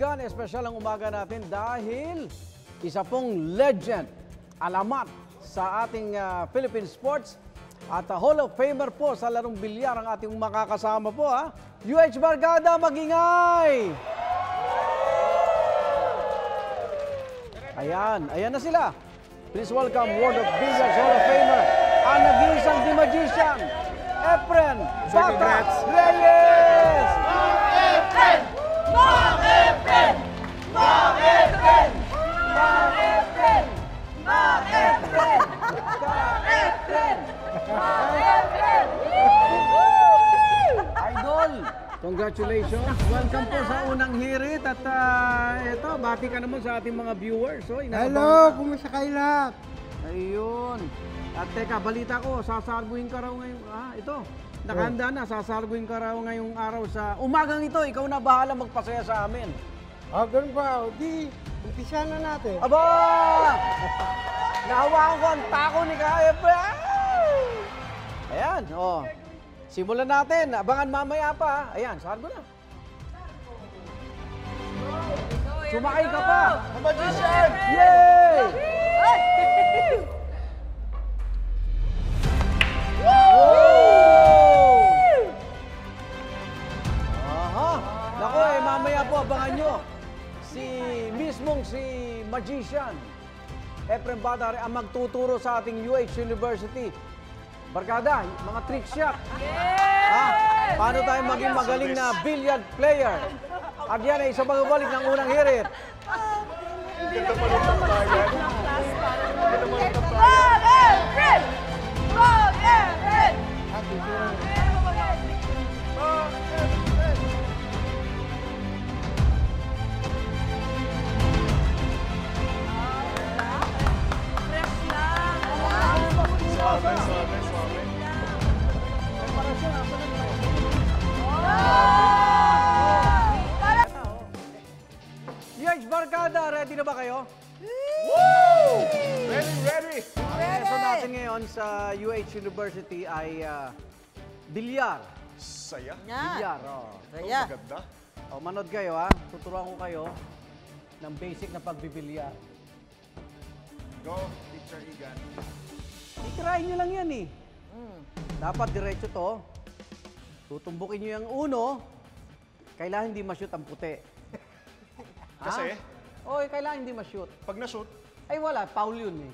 Gan, espesyal ang umaga natin dahil isa pong legend, alamat sa ating Philippine sports at Hall of Famer po sa larong bilyar ang ating makakasama po UH Barkada, magingay! Ayan na sila. Please welcome World of Billiards Hall of Famer, ang nag-iisang The Magician, Efren Bata Reyes! Idol, congratulations. Welcome po sa unang hirit at ito, bati ka naman sa ating mga viewers. So, Hello, kumusta kayo lahat? Ayun. At teka, balita ko, sasarguin ka raw ngayon. Ito, nakahanda na, sasarguin ka raw ngayong araw sa umagang ito. Ikaw na bahala magpasaya sa amin. Ganun ba? Di, umpisa na natin. Aba! Nahawakan ko ang tako ni Kaya. Ayan, simulan natin. Abangan mamaya pa. Ayan, sargo na. Sumakay ka pa. Magician! Yay! Aha! Naku mamaya po, abangan nyo. Si Magician, Efren Bata ang magtuturo sa ating UH University. Barkada, mga trick shot. Paano tayo maging magaling na billiard player? At yan ay isang pagbabalik ng unang hirit. Ganda pa rin ng bayan. Ganda pa rin ng UH Barkada, ready na ba kayo? Woo! Ready! Ang lesson natin ngayon sa UH University ay bilyar. Saya. Bilyar, Saya. Maganda. manood kayo Tuturuan ko kayo ng basic na pagbibilyar. Go, Teacher Igan. Itirahin nyo lang yan Dapat diretso to. Tutumbukin nyo yung uno. Kailangan hindi ma-shoot ang puti. Kasi? Kailangan hindi ma-shoot. Pag na-shoot? Ay wala, foul yun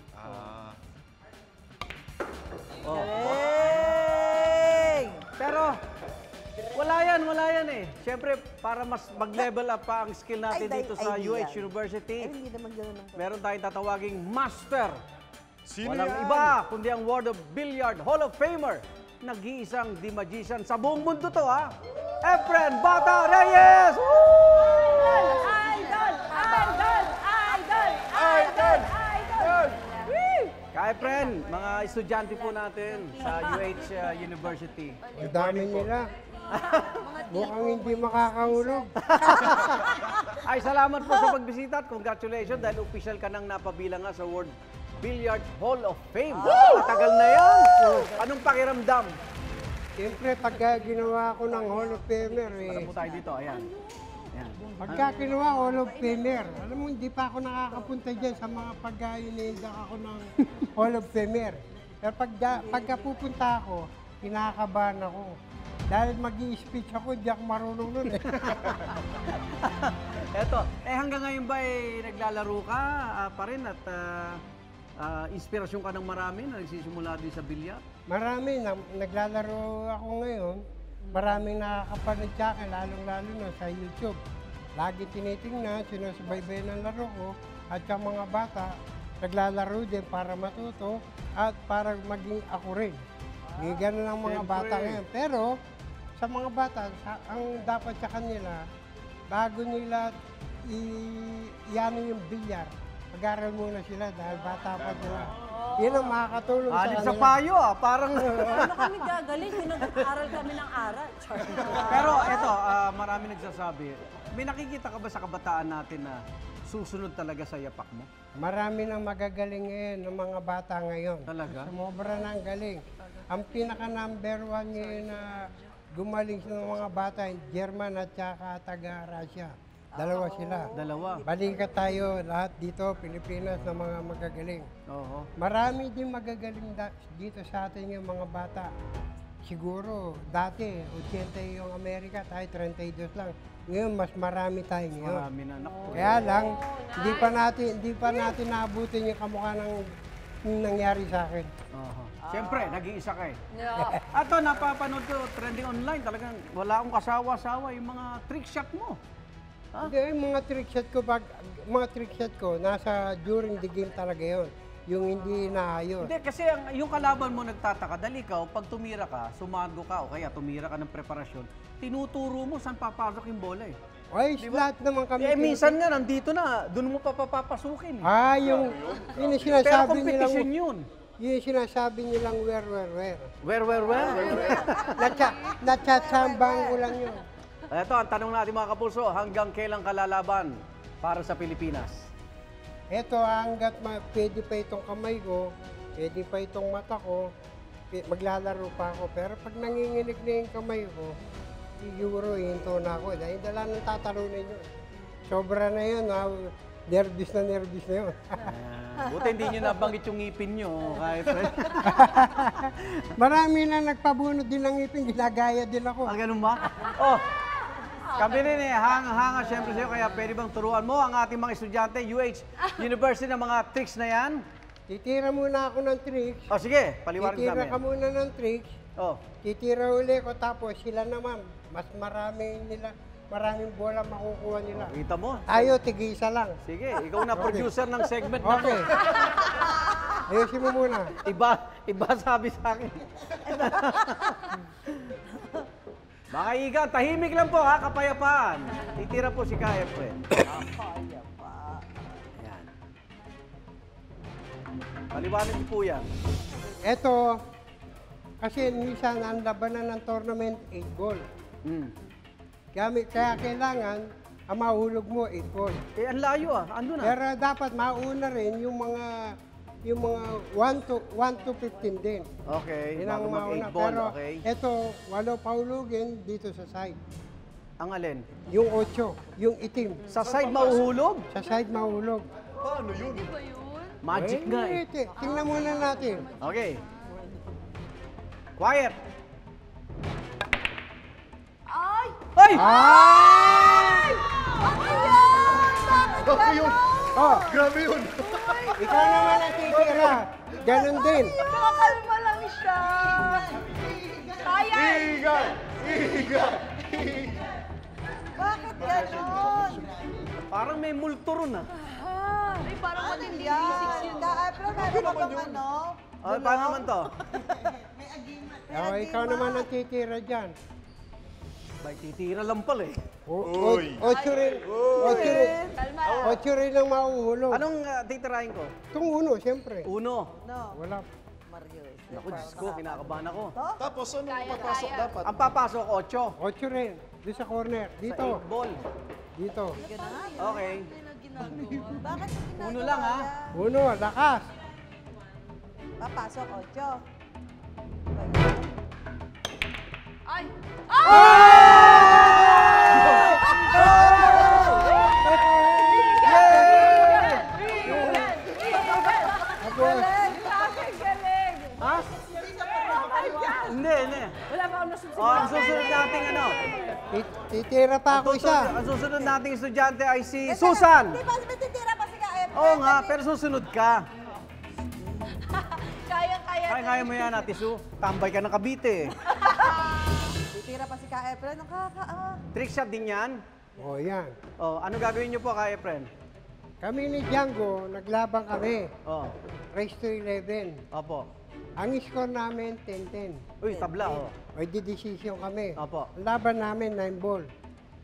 Pero, wala yan Siyempre, para mas mag-level up pa ang skill natin dito sa UH University, meron tayong tatawaging master. Sino Walang yan? iba, kundi ang World of Billiard Hall of Famer. Nag-iisang The Magician sa buong mundo to Efren Bata Reyes! Idol! Efren, mga estudyante po natin sa UH University. Ang dami nila. Mukhang hindi makakahulog. Ay, salamat po sa pagbisita at congratulations dahil official ka nang napabilang sa World Billiard Hall of Fame. Matagal na yan. Anong pakiramdam? Siyempre, pagka ginawa ko ng Hall of Famer, Para po tayo dito, ayan. pagka ginawa Hall of Famer, alam mo, hindi pa ako nakakapunta dyan sa mga pagka-inindak ako ng Hall of Famer. Pero pagka pupunta ako, kinakabahan ako. Dahil mag-i-speech ako, hindi ako marunong nun Eto, hanggang ngayon ba naglalaro ka pa rin at inspirasyon ka ng marami na nagsisimula din sa bilyar? Marami, naglalaro ako ngayon. Maraming nakakapanood sa akin, lalong-lalo na sa YouTube. Lagi tinitingnan, sinusubaybay ng laro ko at sa mga bata, naglalaro din para matuto at para maging ako rin. Ganun ang mga bata ngayon. Pero sa mga bata, ang dapat sa kanila, bago nila iano yung bilyar, mag-aral muna sila dahil bata pa sila. Yan ang makakatulong sa Alin kanila. sa payo parang... Ano kami gagaling? Pinag-aral kami ng aral. Pero eto, marami nagsasabi, may nakikita ka ba sa kabataan natin na susunod talaga sa yapak mo? Marami nang magagaling ngayon ng mga bata ngayon. Talaga? Sumobra na ang galing. Ang pinaka-number one ngayon na gumaling sa mga bata, German at saka taga-Russia. Dalawa sila. Dalawa. Balikat tayo lahat dito, Pilipinas, na mga magagaling. Oo. Marami din magagaling dito sa atin yung mga bata. Siguro, dati, 80 yung Amerika, tayo 32 lang. Ngayon, mas marami tayo ngayon. Marami na. Naku. Kaya lang, hindi pa natin naabutin yung kamukha ng nangyari sa akin. Oo. Siyempre, nag-iisa ka eh. Yeah. Ato, napapanood ko, trending online, talagang wala akong kasawa-sawa yung mga trick shot mo. Ha? Hindi, yung mga trick shot ko, nasa during the game talaga yon. Yung hindi naayos. Hindi, kasi yung kalaban mo nagtataka, dahil ikaw, pag tumira ka, sumago ka, o kaya tumira ka ng preparasyon, tinuturo mo saan papasok yung bola eh. Ay, lahat naman kami. Minsan nga, nandito na, doon mo papapasukin. Yung Pero sinasabi competition nilang, yun. yung sinasabi nilang where. Where? Natsatsambang ko lang yun. Ito, ang tanong natin mga kapulso, hanggang kailan kalalaban para sa Pilipinas? Ito, hanggat pwede pa itong kamay ko, pwede pa itong mata ko, maglalaro pa ako. Pero pag nanginginig na yung kamay ko, siguro hinto na ako. Dahil dala nang tatalunin yun. Sobra na yun, nervous na yun. Buti hindi nyo nabanggit yung ngipin nyo, kahit Marami na nagpabunod din ng ngipin, ginagaya din ako. ganun ba? Oh, kami rin eh, hanga siyempre sa'yo, kaya pwede bang turuan mo ang ating mga estudyante, UH University, ng mga tricks na yan? Titira muna ako ng tricks. Oh, sige, paliwanag Titira namin. ka muna ng tricks. Oh, Titira uli ko, tapos sila naman, mas maraming bola makukuha nila. kita mo. Tayo, tig-isa lang. Sige, ikaw na producer ng segment na Okay. Ayusin mo muna. Iba sabi sa akin. Mga iga, tahimik lang po ha, kapayapaan. Titira po si Kaya friend. Ayan. Paliwanag niyo po yan. Ito, kasi minsan ang labanan ng tournament, 8 ball. Hmm. Kaya kailangan, ang mahulog mo, 8 ball. Eh, ang layo ah. Ando na. Pero dapat mauna rin yung mga 1 to 15 din. Okay, Yun ang bago mauna. mag-8 ball, Pero okay. ito, walo paulugin dito sa side. Ang alin? Yung 8, yung itim. Sa side mauhulog? Sa side mahulog. Paano yun? Magic nga eh. Tingnan muna natin. Okay. Quiet. Ay! Ay! Ay! Ano yan? Bakit Grabe yun! Oh, Grabe yun! ikaw naman ang titira. Ganon din. Nakakalma lang siya. Kaya! Igan! Bakit ganon? Parang may multo ron ah. Ay, parang matindi. Pero meron ka bang ano? Oh, paano naman to? Ikaw naman ang titira dyan. Bay, titira lang pala eh. Uy. 8 rin. 8 rin. Kalma. 8 rin ang mahuhulog. Anong titirahin ko? Itong uno, siyempre. Uno. No. Wala. Naku, Diyos ko, kinakabahan ako. Tapos ano papasok dapat? Ang papasok, 8. 8 rin. Doon sa corner. Sa Dito. 8 ball. Dito. Okay. Bakit yung ginagawa Uno lang, ha? yan? Uno, lakas. Papasok, 8. Ay! Tapos, Galing! Ha? Hindi. Wala pa akong nasusunod. Oh, ang susunod nating ano? titira pa ako isa. Ang susunod nating estudyante ay si Susan. Di ba titira pa si Ka-Efren? Oo nga, pero susunod ka. Kaya-kaya. Kaya mo yan, Ate Su. Tambay ka ng Cavite eh. Titira pa si Ka-Efren. Trick shot din yan. O, yan. Oh, ano gagawin niyo po, Kaya friend? Kami ni Django, naglaban kami. Oh, Race to 11. opo. Ang score namin, 10-10. Uy, tabla, oh. May decision kami. Opo. Ang laban namin, 9 ball.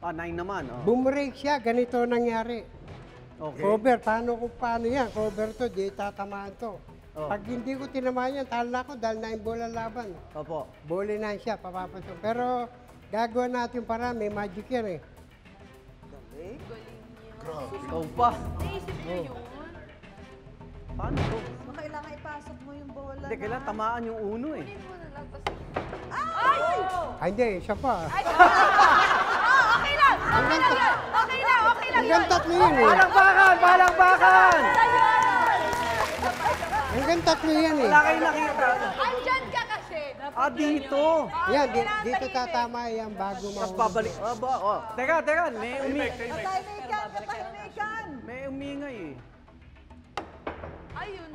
9 naman, oh. Bumrake siya, ganito nangyari. Okay. Cover, paano yan? Cover to, di tatamaan to. Oh. Pag hindi ko tinamaan yan, talo na ako dahil 9 ball ang laban. Opo. Bowling na siya, papapasok. Pero gagawa natin para, may magic yan eh. Ikaw pa. Naisip niyo yun? Paano to? Kailangan ipasok mo yung bola. Hindi, kailangan tamaan yung uno eh. Ay! Ay, hindi, siya pa. Okay lang! Okay lang! Okay lang! Okay Hanggang tatlo yun eh. Palakpakan! Palakpakan! Hanggang tatlo yan eh. Wala kayo nakita. Andyan ka kasi. Ah, dito. Yan, dito tatama yan bago Tapos mahulog. babalik. Teka, may Katahimikan! may umingay eh. Ayun.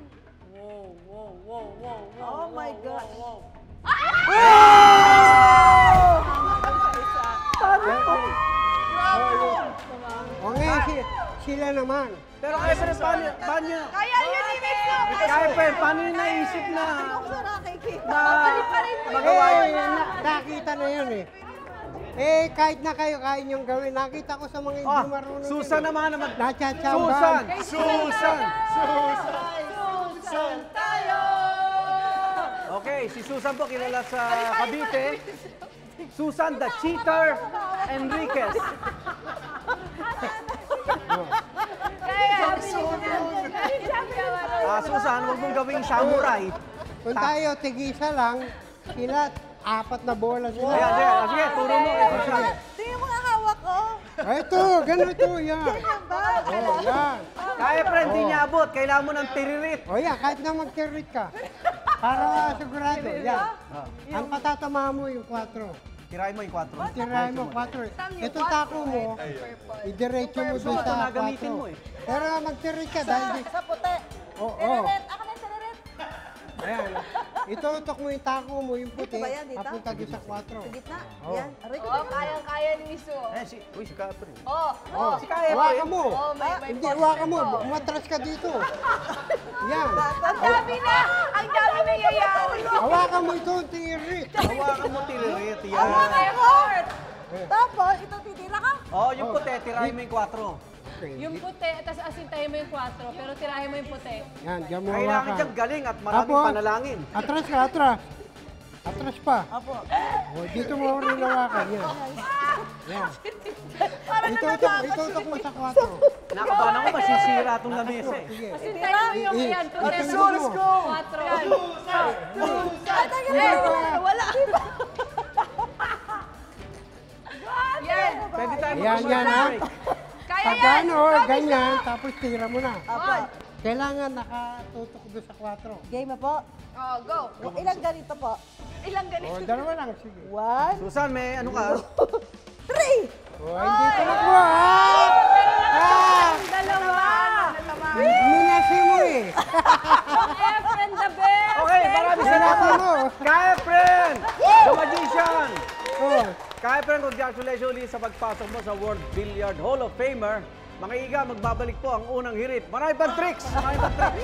Oh my God! O ngayon, sila naman. Pero kaya pa paano Kaya yun ni Miss kaya pa paano yung naisip na Ako sa nakikita. magawa yun? Nakita na yun eh. Eh, kahit na kayo, kaya niyong gawin. Nakita ko sa mga hindi marunong. Susan naman naman. Nachachawan. Susan! Susan tayo! Okay, si Susan po kilala sa Cavite. Susan the Cheater Enriquez. Susan, huwag mong gawing samurai. Kung tayo, tigisa lang, sila, 4 na bola sila. Ayan, sige, turo mo kay Susan. Tingnan mo nga hawak ko. Ito, ganito, yan. Ganyan ba? Oh, yan. Kaya friend, di niya abot. Kailangan mo ng tiririt. O yan, kahit na mag-carrot ka. Para sigurado, yan. Ang patatama mo yung 4. Tirahin mo yung 4. Tirahin mo, 4. Ito tako mo, idiretso mo doon Ito sa na gamitin mo 4. eh. Pero mag-carrot ka dahil di... Sa puti. Oo. Tiririt. Ako na yung tiririt. Ayan. Itutok mo yung tako mo, yung puti, Dito ba yan, dito? papunta doon sa 4. Sa gitna. Oh. Yan. Aray ko. Oh, kayang-kaya ni Miss Si Kapre. Oh, Oh, Si Kaya po hawakan eh. mo. oh, may Hindi, hawakan mo. Umatras ka dito. Yan. Ang dami na! Ang dami na yayari! Hawakan mo ito, tirit. Hawakan mo tiririt. Oh, Yan. my effort! Tapos, ito titira ka. Oh, yung puti, tirahin mo yung 4. Okay. Yung puti, tapos asintahin mo yung 4, pero tirahin mo yung puti. Yan, diyan mo Kailangan hawakan. diyang galing at maraming Apo. panalangin. Atras ka, atras. Atras pa. Apo. O, dito mo rin hawakan. Yan. Yan. Itutok mo sa 4. Nakabahan ako, masisira itong lamesa eh. Sige. Asintahin mo yung yan, puti. Atras mo. 4. Wala. Yan! Pwede tayo Yan, yan, ha? mag-break. Kaya Pag yan! ano, ganyan, tapos tira mo na. Apo. Kailangan nakatutok doon sa 4. Game na po. Oh, go! Ilang ganito po? Ilang ganito? O, dalawa lang, sige. 1, Susan, may ano ka? 3. O, hindi tumakbo, ha? Dalawa! Minasi mo eh. Efren the best! Okay, maraming salamat. mo. Kaya friend! The Magician! Oh. Kaya friend, congratulations ulit sa pagpasok mo sa World Billiard Hall of Famer. Mga iga, magbabalik po ang unang hirit. Marami pang tricks! Marami pang tricks!